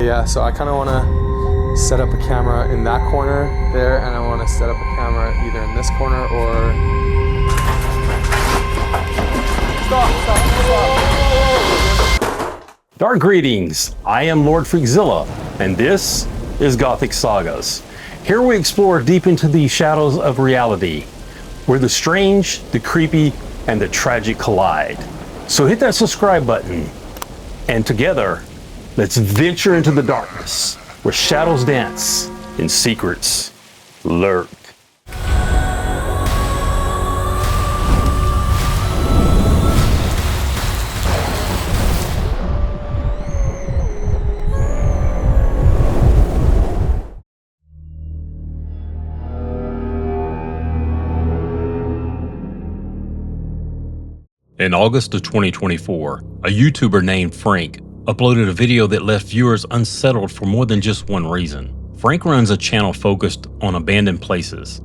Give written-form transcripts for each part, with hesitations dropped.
Yeah, so I kind of want to set up a camera in that corner there, and I want to set up a camera either in this corner or... Stop. Dark greetings, I am Lord Freakzilla, and this is Gothic Sagas. Here we explore deep into the shadows of reality, where the strange, the creepy, and the tragic collide. So hit that subscribe button, and together, let's venture into the darkness, where shadows dance and secrets lurk. In August of 2024, a YouTuber named Frank uploaded a video that left viewers unsettled for more than just one reason. Frank runs a channel focused on abandoned places,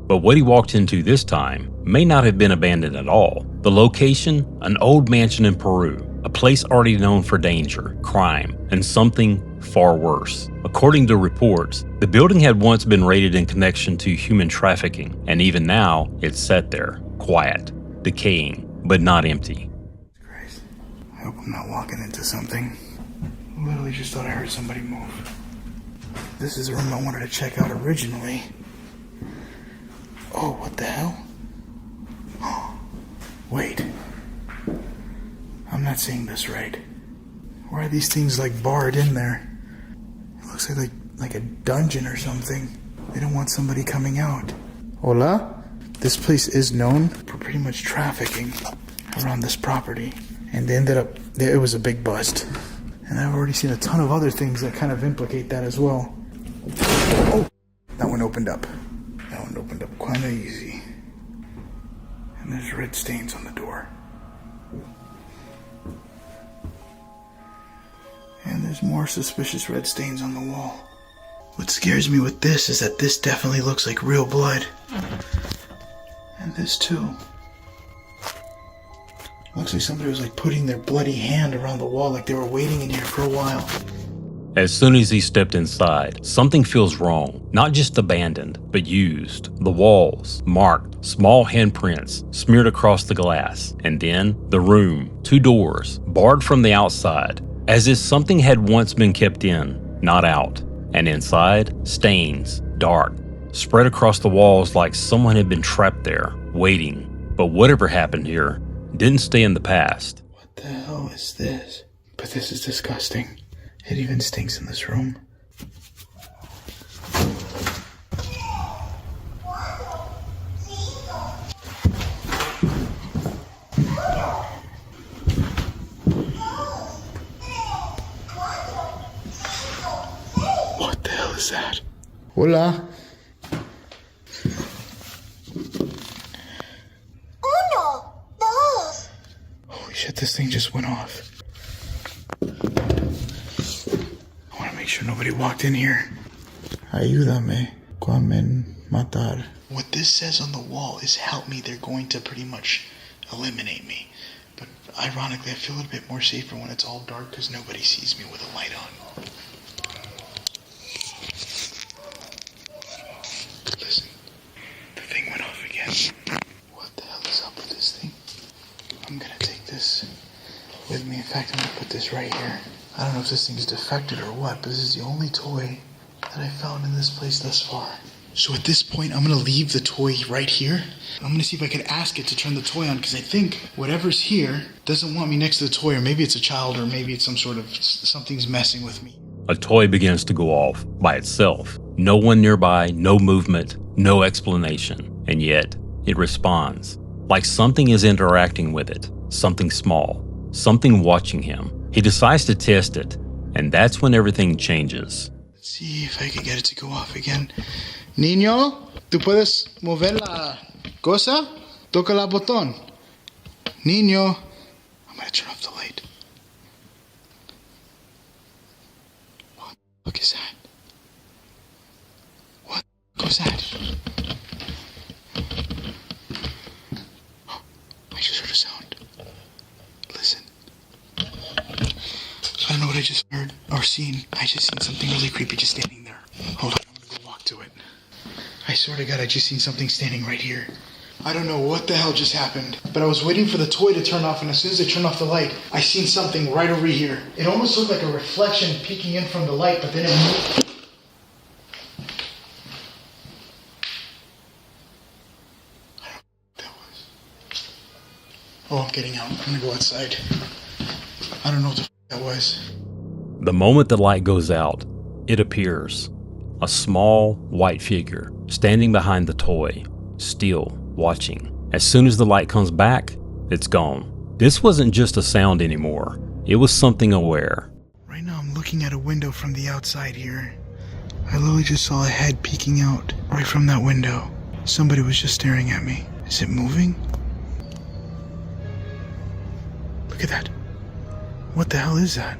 but what he walked into this time may not have been abandoned at all. The location, an old mansion in Peru, a place already known for danger, crime, and something far worse. According to reports, the building had once been raided in connection to human trafficking, and even now it's sat there, quiet, decaying, but not empty. Christ. I hope I'm not walking into something. Literally just thought I heard somebody move. This is the room I wanted to check out originally. Oh, what the hell? Wait. I'm not seeing this right. Why are these things like barred in there? It looks like a dungeon or something. They don't want somebody coming out. Hola? This place is known for pretty much trafficking around this property, and they ended up, it was a big bust. And I've already seen a ton of other things that kind of implicate that as well. Oh, that one opened up. That one opened up quite easy. And there's red stains on the door. And there's more suspicious red stains on the wall. What scares me with this is that this definitely looks like real blood. And this too. Looks like somebody was like putting their bloody hand around the wall, like they were waiting in here for a while. As soon as he stepped inside, something feels wrong. Not just abandoned, but used. The walls, marked, small handprints smeared across the glass. And then, the room, 2 doors, barred from the outside, as if something had once been kept in, not out. And inside, stains, dark, spread across the walls like someone had been trapped there, waiting. But whatever happened here didn't stay in the past. What the hell is this? But this is disgusting. It even stinks in this room. What the hell is that? Hola. Holy shit, this thing just went off. I want to make sure nobody walked in here. Ayúdame, Kwamen matar. What this says on the wall is help me. They're going to pretty much eliminate me. But ironically, I feel a little bit more safer when it's all dark because nobody sees me with a light on. Listen, the thing went off again. What the hell is up with this thing? I'm gonna take this with me. In fact, I'm gonna put this right here. I don't know if this thing's defected or what, but this is the only toy that I found in this place thus far. So at this point, I'm gonna leave the toy right here. I'm gonna see if I can ask it to turn the toy on, because I think whatever's here doesn't want me next to the toy, or maybe it's a child, or maybe it's some sort of, something's messing with me. A toy begins to go off by itself. No one nearby, no movement, no explanation. And yet, it responds. Like something is interacting with it. Something small. Something watching him. He decides to test it. And that's when everything changes. Let's see if I can get it to go off again. Niño, ¿tú puedes mover la cosa? Toca la botón. Niño. I'm gonna turn off the light. What the fuck is that? What the fuck was that? I just heard a sound. Listen. I don't know what what I just heard or seen. I just seen something really creepy just standing there. Hold on, I'm gonna go walk to it. I swear to God, I just seen something standing right here. I don't know what the hell just happened, but I was waiting for the toy to turn off, and as soon as I turned off the light, I seen something right over here. It almost looked like a reflection peeking in from the light, but then it moved. I don't know what that was. Oh, I'm getting out. I'm gonna go outside. I don't know what the that was. The moment the light goes out, it appears. A small, white figure standing behind the toy, still watching. As soon as the light comes back, it's gone. This wasn't just a sound anymore. It was something aware. Right now I'm looking at a window from the outside here. I literally just saw a head peeking out right from that window. Somebody was just staring at me. Is it moving? Look at that. What the hell is that?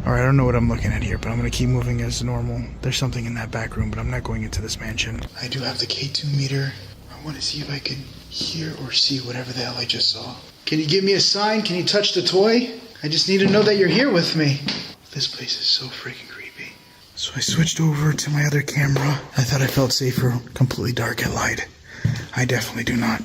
Alright, I don't know what I'm looking at here, but I'm going to keep moving as normal. There's something in that back room, but I'm not going into this mansion. I do have the K2 meter. I want to see if I can hear or see whatever the hell I just saw. Can you give me a sign? Can you touch the toy? I just need to know that you're here with me. This place is so freaking creepy. So I switched over to my other camera. I thought I felt safer, completely dark at light. I definitely do not.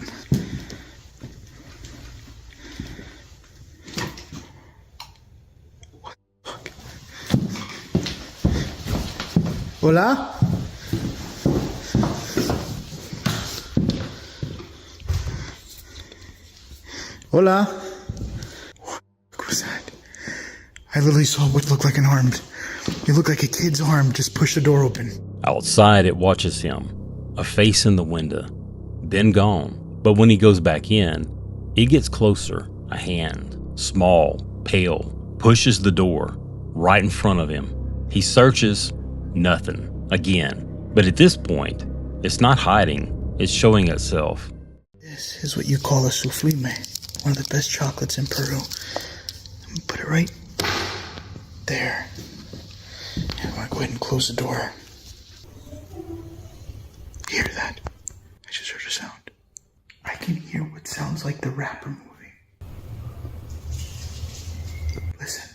Hola? Hola? What was that? I literally saw what looked like an arm. It looked like a kid's arm just pushed the door open. Outside, it watches him. A face in the window. Then gone. But when he goes back in, it gets closer. A hand. Small. Pale. Pushes the door. Right in front of him. He searches. Nothing. Again. But at this point, it's not hiding. It's showing itself. This is what you call a soufflime. One of the best chocolates in Peru. I'm gonna put it right there. And I'm gonna go ahead and close the door. Hear that? I just heard a sound. I can hear what sounds like the wrapper moving. Listen.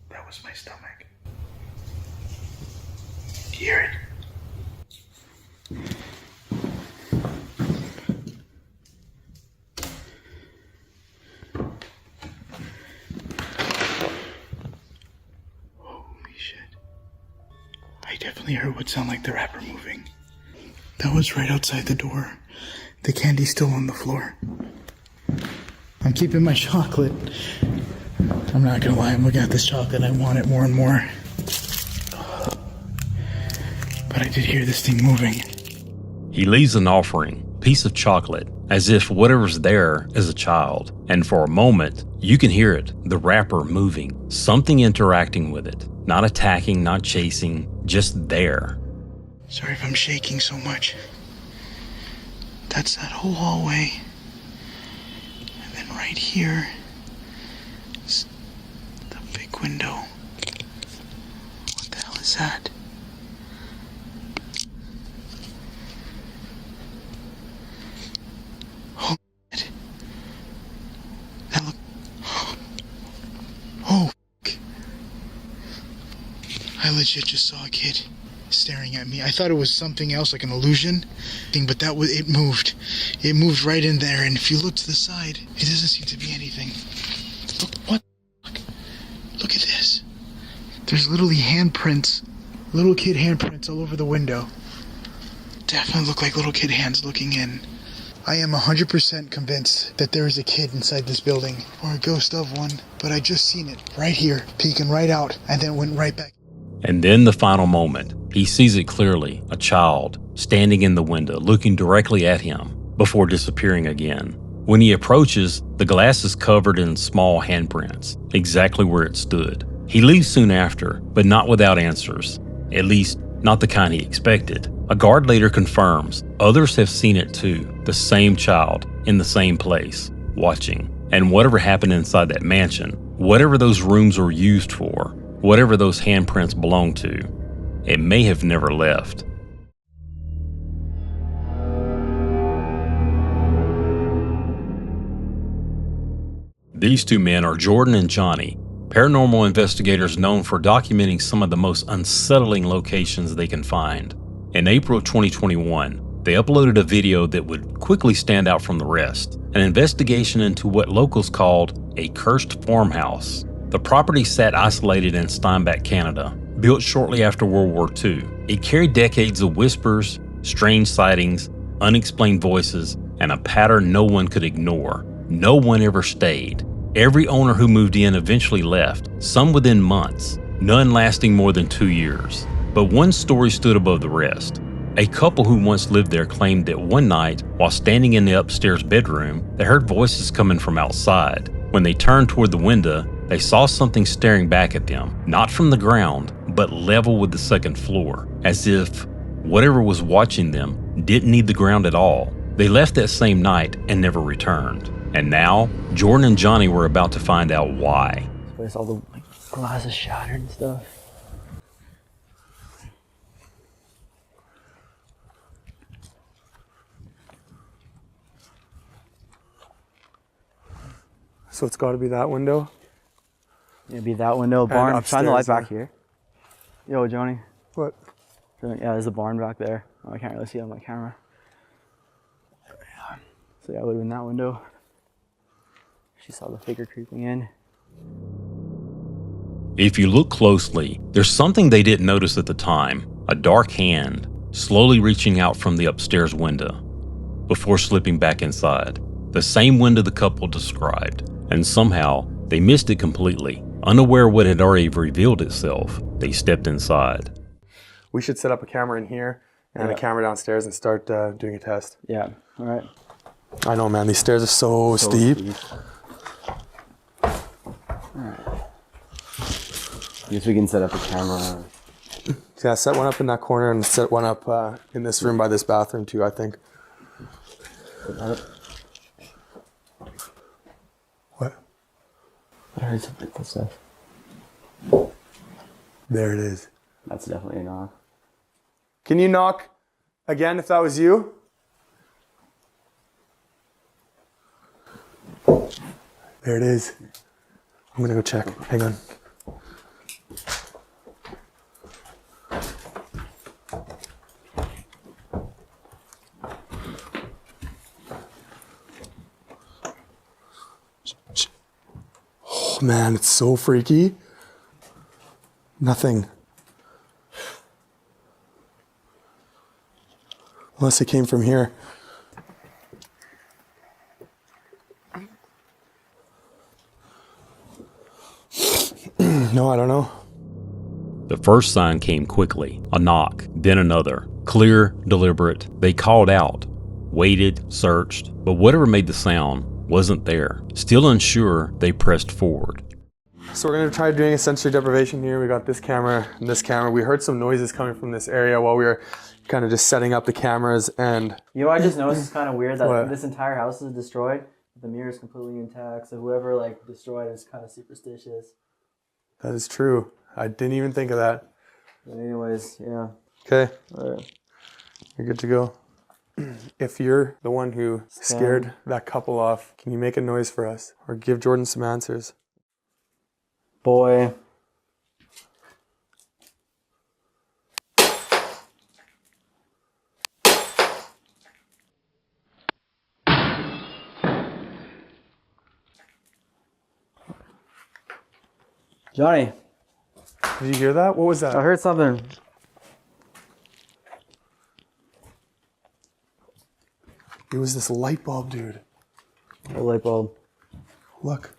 That was my stomach. Hear it? Holy shit. I definitely heard what sounded like the wrapper moving. That was right outside the door. The candy's still on the floor. I'm keeping my chocolate. I'm not gonna lie, I'm looking at this chocolate. I want it more and more. But I did hear this thing moving. He leaves an offering, piece of chocolate, as if whatever's there is a child. And for a moment, you can hear it, the wrapper moving, something interacting with it. Not attacking, not chasing, just there. Sorry if I'm shaking so much. That's that whole hallway. And then right here is the big window. What the hell is that? Oh, shit. That look. Oh, fuck. I legit just saw a kid staring at me. I thought it was something else, like an illusion thing, but that was it. Moved right in there, and if you look to the side, it doesn't seem to be anything. Look, what the fuck? Look at this. There's literally handprints, little kid handprints all over the window. Definitely look like little kid hands looking in. I am 100% convinced that there is a kid inside this building, or a ghost of one, but I just seen it right here, peeking right out, and then went right back. And then the final moment, he sees it clearly, a child, standing in the window, looking directly at him, before disappearing again. When he approaches, the glass is covered in small handprints, exactly where it stood. He leaves soon after, but not without answers, at least not the kind he expected. A guard later confirms others have seen it too, the same child, in the same place, watching. And whatever happened inside that mansion, whatever those rooms were used for, whatever those handprints belonged to, it may have never left. These two men are Jordan and Johnny, paranormal investigators known for documenting some of the most unsettling locations they can find. In April 2021, they uploaded a video that would quickly stand out from the rest, an investigation into what locals called a cursed farmhouse. The property sat isolated in Steinbach, Canada, built shortly after World War II. It carried decades of whispers, strange sightings, unexplained voices, and a pattern no one could ignore. No one ever stayed. Every owner who moved in eventually left, some within months, none lasting more than 2 years. But one story stood above the rest. A couple who once lived there claimed that one night, while standing in the upstairs bedroom, they heard voices coming from outside. When they turned toward the window, they saw something staring back at them, not from the ground, but level with the second floor, as if whatever was watching them didn't need the ground at all. They left that same night and never returned. And now, Jordan and Johnny were about to find out why. This place, all the glass is shattered and stuff. So it's got to be that window. It'd be that window, barn. Shine the light upstairs, back here. Yo, Johnny. What? Yeah, there's a barn back there. Oh, I can't really see it on my camera. So yeah, it would have been that window. She saw the figure creeping in. If you look closely, there's something they didn't notice at the time. A dark hand, slowly reaching out from the upstairs window, before slipping back inside. The same window the couple described, and somehow they missed it completely. Unaware what had already revealed itself, they stepped inside. We should set up a camera in here and a camera downstairs and start doing a test. Yeah, all right. I know, man. These stairs are so steep. I guess we can set up a camera. Yeah, set one up in that corner and set one up in this room by this bathroom too, I think. What? I heard something like stuff. There it is. That's definitely a knock. Can you knock again if that was you? There it is. I'm gonna go check. Hang on. Oh man, it's so freaky. Nothing. Unless it came from here. No, I don't know. The first sign came quickly, a knock, then another. Clear, deliberate. They called out, waited, searched, but whatever made the sound wasn't there. Still unsure, they pressed forward. So we're gonna try doing a sensory deprivation here. We got this camera and this camera. We heard some noises coming from this area while we were kind of just setting up the cameras and... You know, I just noticed it's kind of weird that What? this entire house is destroyed. The mirror is completely intact, so whoever like destroyed it is kind of superstitious. That is true. I didn't even think of that. But anyways, yeah. Okay, All right. you're good to go. If you're the one who scared that couple off, can you make a noise for us? Or give Jordan some answers? Boy. Johnny, Did you hear that? What was I that? heard something. It was this light bulb, dude. A light bulb. Look.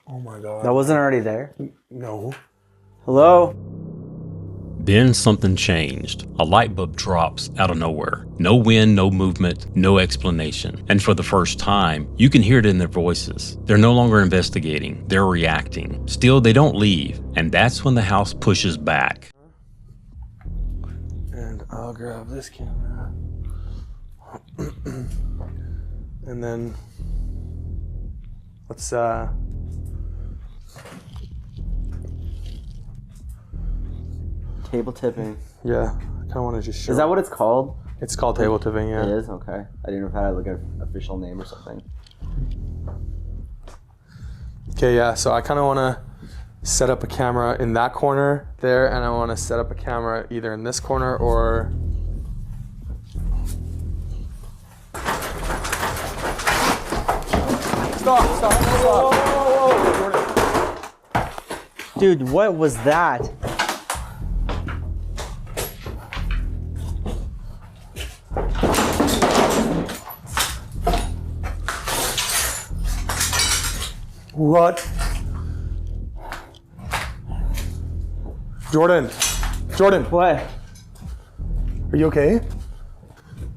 Oh my God. That wasn't already there? No. Hello? Then something changed. A light bulb drops out of nowhere. No wind, no movement, no explanation. And for the first time, you can hear it in their voices. They're no longer investigating, they're reacting. Still, they don't leave, and that's when the house pushes back. And I'll grab this camera. And then let's Table tipping. yeah, I kinda wanna just show. Is that what it's called? It's called table tipping, It yeah. is? Okay. I didn't know if it had like an official name or something. Okay, yeah, so I kind of want to set up a camera in that corner there, and I want to set up a camera either in this corner or... Stop. Dude, what was that? What? Jordan, What? are you okay?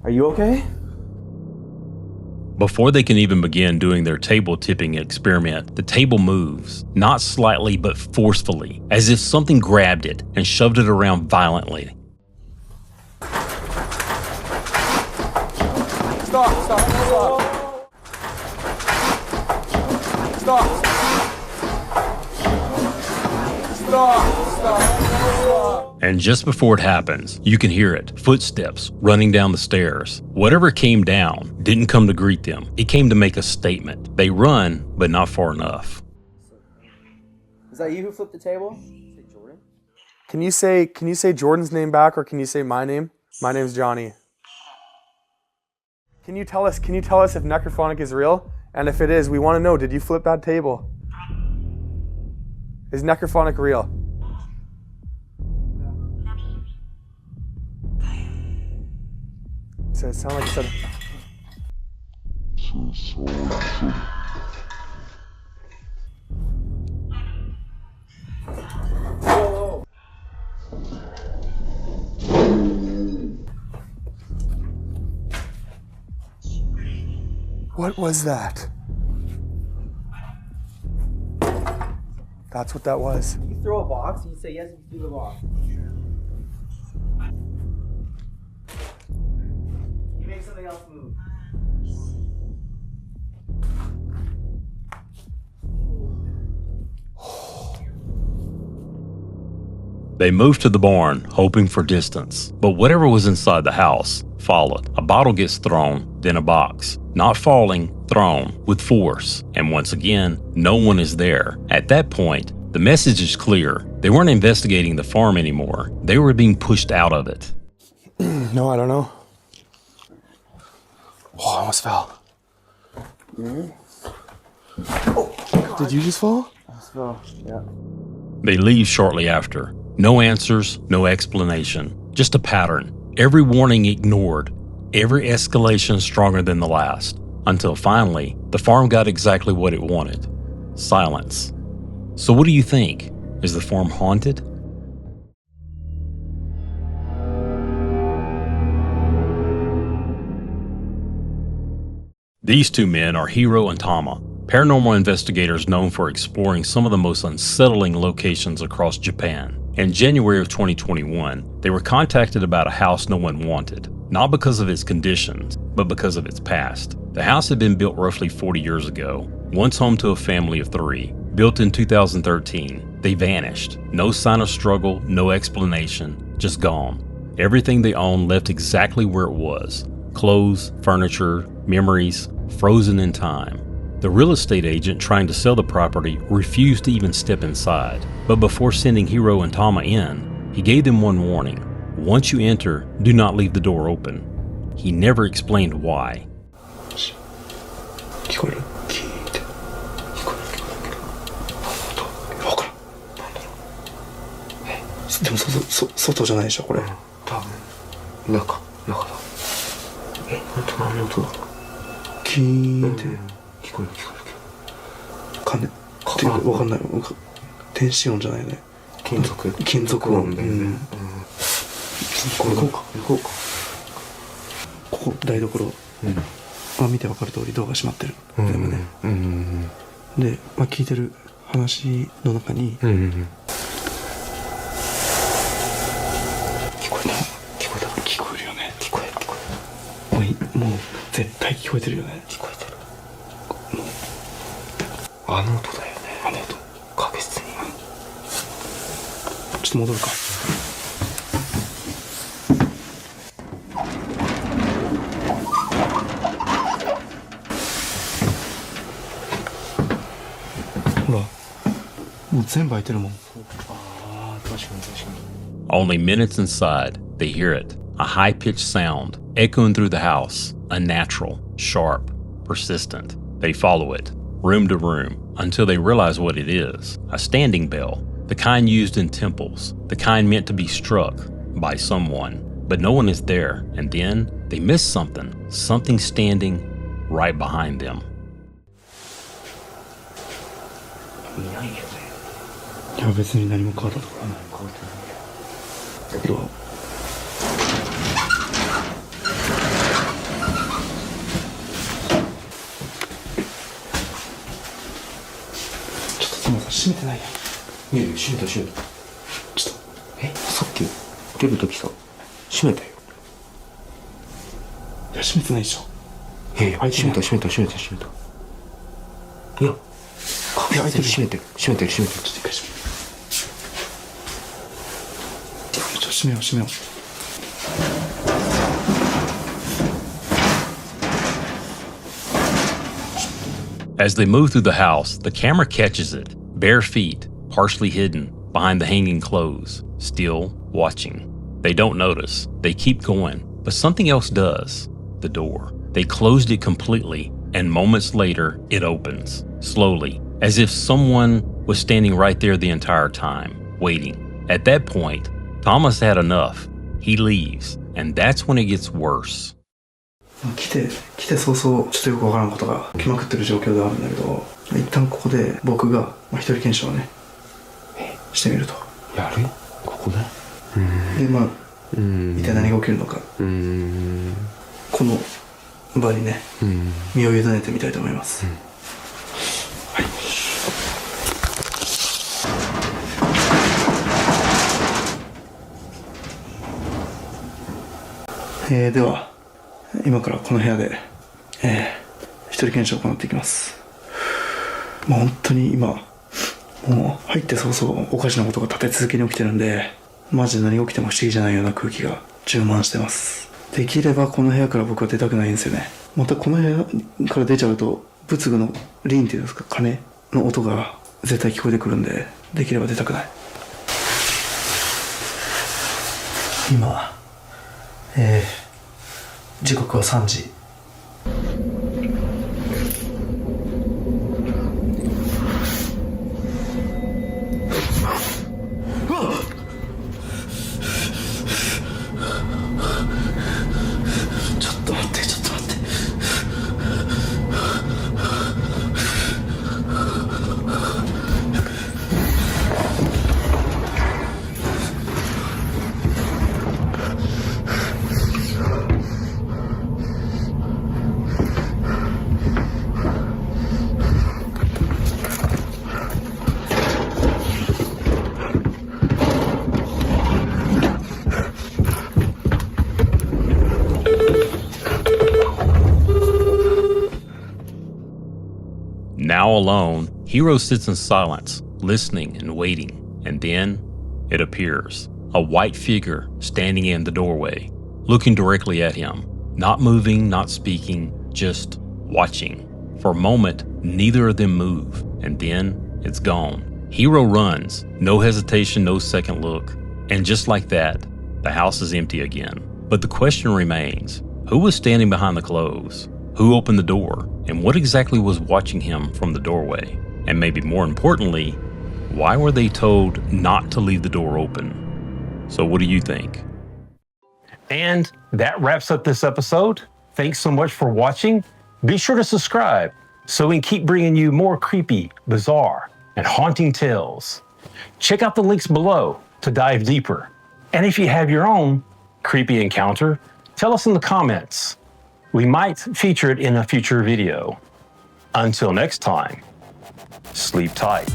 Are you okay? Before they can even begin doing their table tipping experiment, the table moves, not slightly but forcefully, as if something grabbed it and shoved it around violently. And just before it happens, you can hear it, footsteps running down the stairs. Whatever came down didn't come to greet them. It came to make a statement. They run, but not far enough. Is that you who flipped the table? Is it Jordan? Can you say Jordan's name back, or can you say my name? My name's Johnny. Can you tell us if necrophonic is real? And if it is, we want to know, did you flip that table? Is necrophonic real? So it sounded like it said... What was that? That's what that was. You throw a box and you say yes, you do the box. You make something else move. They moved to the barn, hoping for distance. But whatever was inside the house followed. A bottle gets thrown, then a box. Not falling, thrown, with force. And once again, no one is there. At that point, the message is clear. They weren't investigating the farm anymore. They were being pushed out of it. No, I don't know. Oh, I almost fell. Oh, did you just fall? So, yeah. They leave shortly after. No answers, no explanation. Just a pattern. Every warning ignored. Every escalation stronger than the last. Until finally, the farm got exactly what it wanted. Silence. So what do you think? Is the farm haunted? These two men are Hiro and Tama, paranormal investigators known for exploring some of the most unsettling locations across Japan. In January of 2021, they were contacted about a house no one wanted, not because of its conditions, but because of its past. The house had been built roughly 40 years ago, once home to a family of 3. Built in 2013, they vanished. No sign of struggle, no explanation, just gone. Everything they owned left exactly where it was. Clothes, furniture, memories, frozen in time. The real estate agent trying to sell the property refused to even step inside. But before sending Hiro and Tama in, he gave them one warning. Once you enter, do not leave the door open. He never explained why. 聞こえる聞いて聞こえるけど分からんなんだろうでも外じゃないでしょこれ多分中だ本当何の音だ聞いて聞こえる鐘っていうか分かんない電子音じゃないよね金属音だよね行こうかここ台所見て分かる通りドアが閉まってる全部ねで、聞いてる話の中に聞こえるよね聞こえるもう絶対聞こえてるよね聞こえてるもうあの音だよねあの音確実にちょっと戻るかもう全部開いてるもん。ああ、確かに確かに。 Only minutes inside, they hear it. A high-pitched sound, echoing through the house. Unnatural, sharp, persistent. They follow it, room to room, until they realize what it is. A standing bell, the kind used in temples, the kind meant to be struck by someone. But no one is there, and then they miss something. Something standing right behind them. いや、別に何も変わったところはない。変わってないけど、ちょっとつまさん閉めてないやん。いやいや、閉めた閉めた。ちょっとさっき出るときさ、閉めたよ。いや、閉めてないでしょ。いやいや、閉めた閉めた閉めた閉めた。いや、確実に閉めてる閉めてる閉めてる。ちょっと一回閉めよう。閉めよう閉めよう。 As they move through the house, the camera catches it. Bare feet, partially hidden behind the hanging clothes, still watching. They don't notice. They keep going, but something else does. The door. They closed it completely, and moments later, it opens, slowly, as if someone was standing right there the entire time, waiting. At that point, Thomas had enough. He leaves, and that's when it gets worse. 来て早々ちょっとよくわからんことが来まくってる状況ではあるんだけど、一旦ここで僕が一人検証をねしてみると。やる？ここで？でまあ一体何が起きるのか、この場にね身を委ねてみたいと思います。はい。では今からこの部屋で、一人検証を行っていきます。もう本当に今もう入って早々おかしなことが立て続けに起きてるんで、マジで何が起きても不思議じゃないような空気が充満してます。できればこの部屋から僕は出たくないんですよね。またこの部屋から出ちゃうと仏具の鈴っていうんですか、鐘の音が絶対聞こえてくるんで、できれば出たくない。今時刻は3時。ちょっと待ってちょっと待って。Now alone, Hiro sits in silence, listening and waiting, and then it appears. A white figure standing in the doorway, looking directly at him, not moving, not speaking, just watching. For a moment, neither of them move, and then it's gone. Hiro runs, no hesitation, no second look, and just like that, the house is empty again. But the question remains, who was standing behind the clothes? Who opened the door? And what exactly was watching him from the doorway? And maybe more importantly, why were they told not to leave the door open? So what do you think? And that wraps up this episode. Thanks so much for watching. Be sure to subscribe so we can keep bringing you more creepy, bizarre, and haunting tales. Check out the links below to dive deeper. And if you have your own creepy encounter, tell us in the comments. We might feature it in a future video. Until next time, sleep tight.